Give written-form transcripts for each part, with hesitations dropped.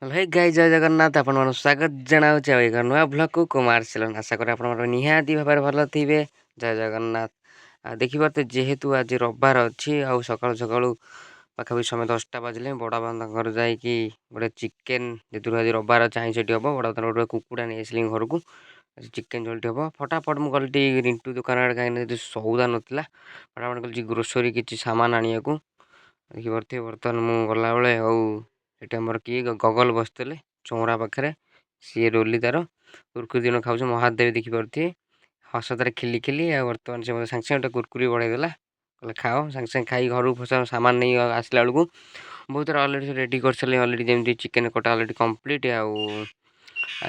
ଭାଇ ଗାଇ ଜୟ ଜଗନ୍ନାଥ ଆପଣମାନଙ୍କୁ ସ୍ୱାଗତ ଜଣାଉଛି ଆଉ ଏକ ନୂଆ ବ୍ଲଗକୁ କୁମାର ସିଲନ୍ ଆଶା କରେ ଆପଣଙ୍କର ନିହାତି ଭାବରେ ଭଲ ଥିବେ। ଜୟ ଜଗନ୍ନାଥ। ଦେଖିପାରୁଥିବେ ଯେହେତୁ ଆଜି ରବିବାର ଅଛି ଆଉ ସକାଳୁ ସକାଳୁ ପାଖାପାଖି ସମୟ 10ଟା ବାଜିଲେ ବଡ଼ ବାପାଙ୍କର ଯାଇକି ଗୋଟେ ଚିକେନ୍ ଯେହେତୁ ଆଜି ରବିବାର ଅଛି ଆଇଁଷ ସେଠି ହେବ ବଡ଼ ବାପାଙ୍କର ଗୋଟେ କୁକୁଡ଼ା ନେଇ ଆସିଲି ଘରକୁ ଚିକେନ୍ ଝୋଳଟି ହେବ ଫଟାଫଟ ମୁଁ ଗଲି ଟିକେ ରିଣ୍ଟୁ ଦୋକାନ ଆଡ଼େ କାହିଁକିନା ଯଦି ସଉଦା ନଥିଲା ଫଟାଫଟ ଗଲି ଗ୍ରୋସରୀ କିଛି ସାମାନ ଆଣିବାକୁ। ଦେଖିପାରୁଥିବେ ବର୍ତ୍ତମାନ ମୁଁ ଗଲାବେଳେ ଆଉ ଏଠି ଆମର କିଏ ଗଗଲ ବସିଥିଲେ ଚଉଁରା ପାଖରେ ସିଏ ରୋଲି ତାର କୁରକୁରି ଦିନ ଖାଉଛି ମହାଦେବ ଦେଖିପାରୁଥିବେ ହସତରେ ଖିଲି ଖିଲି ଆଉ ବର୍ତ୍ତମାନ ସେ ମୋତେ ସାଙ୍ଗେ ସାଙ୍ଗେ ଗୋଟେ କୁରକୁରି ବଢ଼େଇ ଦେଲା କହିଲେ ଖାଅ ସାଙ୍ଗେ ସାଙ୍ଗେ ଖାଇ ଘରକୁ ସାମାନ ନେଇ ଆସିଲା ବେଳକୁ ବହୁତ ଅଲରେଡ଼ି ରେଡ଼ି କରିସାରିଲେ ଅଲରେଡ଼ି ଯେମିତି ଚିକେନ୍ କଟା ଅଲରେଡ଼ି କମ୍ପ୍ଲିଟ୍ ଆଉ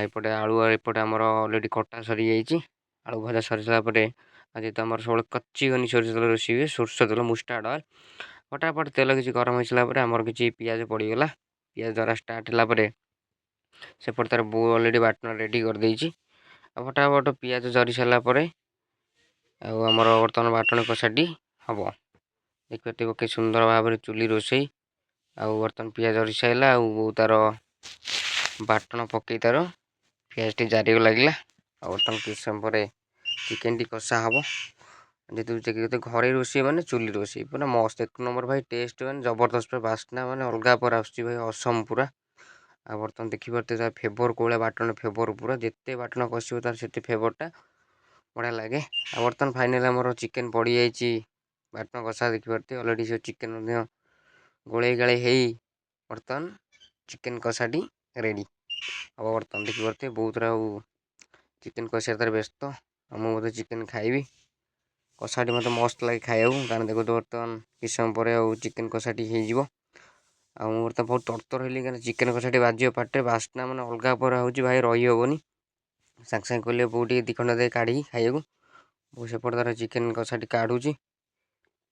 ଏପଟେ ଆଳୁ ଏପଟେ ଆମର ଅଲରେଡ଼ି କଟା ସରିଯାଇଛି ଆଳୁ ଭଜା ସରିସାରିଲା ପରେ ଯେହେତୁ ଆମର ସବୁବେଳେ କଚି ଘନି ସୋରିଷ ତେଲ ରୋଷେଇ ହୁଏ ସୋରିଷ ତେଲ ମୁଷ୍ଟାର୍ଡ଼ ଅଏଲ୍ ଫଟାଫଟ ତେଲ କିଛି ଗରମ ହେଇସାରିଲା ପରେ ଆମର କିଛି ପିଆଜ ପଡ଼ିଗଲା ପିଆଜ ଧରା ଷ୍ଟାର୍ଟ ହେଲା ପରେ ସେପଟେ ତାର ବୋଉ ଅଲରେଡ଼ି ବାଟଣ ରେଡ଼ି କରିଦେଇଛି ଆଉ ଫଟାଫଟ ପିଆଜ ଜରି ସାରିଲା ପରେ ଆଉ ଆମର ବର୍ତ୍ତମାନ ବାଟଣ କଷାଟି ହେବ ଦେଖିପାରୁଥିବେ କି ସୁନ୍ଦର ଭାବରେ ଚୁଲି ରୋଷେଇ ଆଉ ବର୍ତ୍ତମାନ ପିଆଜ ଜରି ସାରିଲା ଆଉ ବୋଉ ତାର ବାଟଣ ପକେଇ ତାର ପିଆଜଟି ଜାରିବାକୁ ଲାଗିଲା ଆଉ ବର୍ତ୍ତମାନ କିଛି ସମୟ ପରେ ଚିକେନ୍ଟି କଷା ହେବ ଯେହେତୁ ଘରେ ରୋଷେଇ ମାନେ ଚୁଲି ରୋଷେଇ ପୁରା ମସ୍ତ ଏକ ନମ୍ବର ଭାଇ ଟେଷ୍ଟ ମାନେ ଜବରଦସ୍ତ ବାସ୍ନା ମାନେ ଅଲଗା ପରେ ଆସୁଛି ଭାଇ ଅସମ ପୁରା। ଆଉ ବର୍ତ୍ତମାନ ଦେଖିପାରୁଥିବେ ତାର ଫ୍ଲେଭର କୋଉଭଳିଆ ବାଟଣ ଫ୍ଲେଭର ପୁରା ଯେତେ ବାଟଣ କଷିବ ତାର ସେତେ ଫ୍ଲେଭରଟା ବଢ଼ିଆ ଲାଗେ। ଆଉ ବର୍ତ୍ତମାନ ଫାଇନାଲି ଆମର ଚିକେନ୍ ପଡ଼ିଯାଇଛି ବାଟଣ କଷା ଦେଖିପାରୁଥିବେ ଅଲରେଡ଼ି ସେ ଚିକେନ୍ ମଧ୍ୟ ଗୋଳେଇ ଗାଳେଇ ହେଇ ବର୍ତ୍ତମାନ ଚିକେନ୍ କଷାଟି ରେଡ଼ି ହେବ। ବର୍ତ୍ତମାନ ଦେଖିପାରୁଥିବେ ବହୁତର ଆଉ ଚିକେନ୍ କଷିବା ତାର ବ୍ୟସ୍ତ ଆଉ ମୁଁ ମଧ୍ୟ ଚିକେନ୍ ଖାଇବି କଷାଟି ମୋତେ ମସ୍ତ ଲାଗେ ଖାଇବାକୁ କାରଣ ଦେଖନ୍ତୁ ବର୍ତ୍ତମାନ କିଛି ସମୟ ପରେ ଆଉ ଚିକେନ୍ କଷାଟି ହେଇଯିବ ଆଉ ମୁଁ ବର୍ତ୍ତମାନ ବହୁତ ତରତର ହେଲି କାରଣ ଚିକେନ୍ କଷାଟି ବାଜିବ ପାଟିରେ ବାସ୍ନା ମାନେ ଅଲଗା ପରେ ହେଉଛି ଭାଇ ରହିହେବନି ସାଙ୍ଗେ ସାଙ୍ଗେ କହିଲେ ବୋଉ ଟିକେ ଦୁଇ ଖଣ୍ଡ ଦେଇ କାଢ଼ିକି ଖାଇବାକୁ ବୋଉ ସେପଟେ ତାର ଚିକେନ୍ କଷାଟି କାଢ଼ୁଛି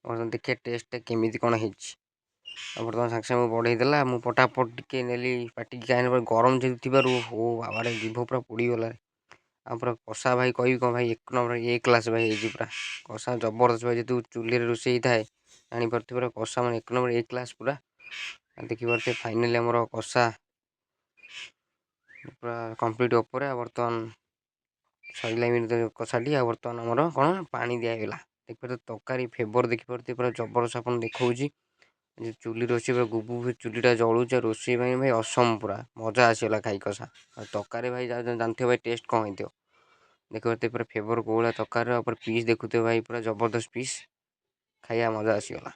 ବର୍ତ୍ତମାନ ଦେଖିବା ଟେଷ୍ଟଟା କେମିତି କ'ଣ ହେଇଛି ଆଉ ବର୍ତ୍ତମାନ ସାଙ୍ଗେ ସାଙ୍ଗେ ବଢ଼େଇ ଦେଲା ମୁଁ ପଟାପଟ ଟିକେ ନେଲି ପାଟିକି କାହିଁକି ଗରମ ଯେହେତୁ ଥିବାରୁ ଓ ବାବାରେ ଜିଭ ପୁରା ପୋଡ଼ିଗଲା ଆଉ ପୁରା କଷା ଭାଇ କହିବି କ'ଣ ଭାଇ ଏକ ନମ୍ବର ଏ କ୍ଲାସ୍ ଭାଇ ହେଇଛି ପୁରା କଷା ଜବରଦସ୍ତ ଭାଇ ଯେହେତୁ ଚୁଲିରେ ରୋଷେଇ ହେଇଥାଏ ଜାଣିପାରୁଥିବେ ପୁରା କଷା ମାନେ ଏକ ନମ୍ବର ଏ କ୍ଲାସ୍ ପୁରା ଦେଖିପାରୁଥିବେ ଫାଇନାଲି ଆମର କଷା ପୁରା କମ୍ପ୍ଲିଟ୍ ଉପରେ ଆଉ ବର୍ତ୍ତମାନ ସରିଲା ଏମିତି କଷାଟି ଆଉ ବର୍ତ୍ତମାନ ଆମର କ'ଣ ପାଣି ଦିଆହେଇଗଲା ଦେଖିପାରୁଥିବେ ତରକାରୀ ଫ୍ଲେଭର ଦେଖିପାରୁଥିବେ ପୁରା ଜବରଦସ୍ତ ଆପଣ ଦେଖାଉଛି ଚୁଲି ରୋଷେଇ ପୁରା ଗୁବୁ ଚୁଲିଟା ଜଳୁଛି ଆଉ ରୋଷେଇ ପାଇଁ ଭାଇ ଅସମ ପୁରା ମଜା ଆସିଗଲା ଖାଇ କଷା ଆଉ ତରକାରୀ ଭାଇ ଜାଣିଥିବ ଭାଇ ଟେଷ୍ଟ କ'ଣ ହେଇଥିବ ଦେଖିପାରୁଥିବେ ପୁରା ଫ୍ଲେଭର କୋଉଭଳିଆ ତରକାରୀର ଉପରେ ପିସ୍ ଦେଖୁଥିବେ ଭାଇ ପୁରା ଜବରଦସ୍ତ ପିସ୍ ଖାଇବା ମଜା ଆସିଗଲା।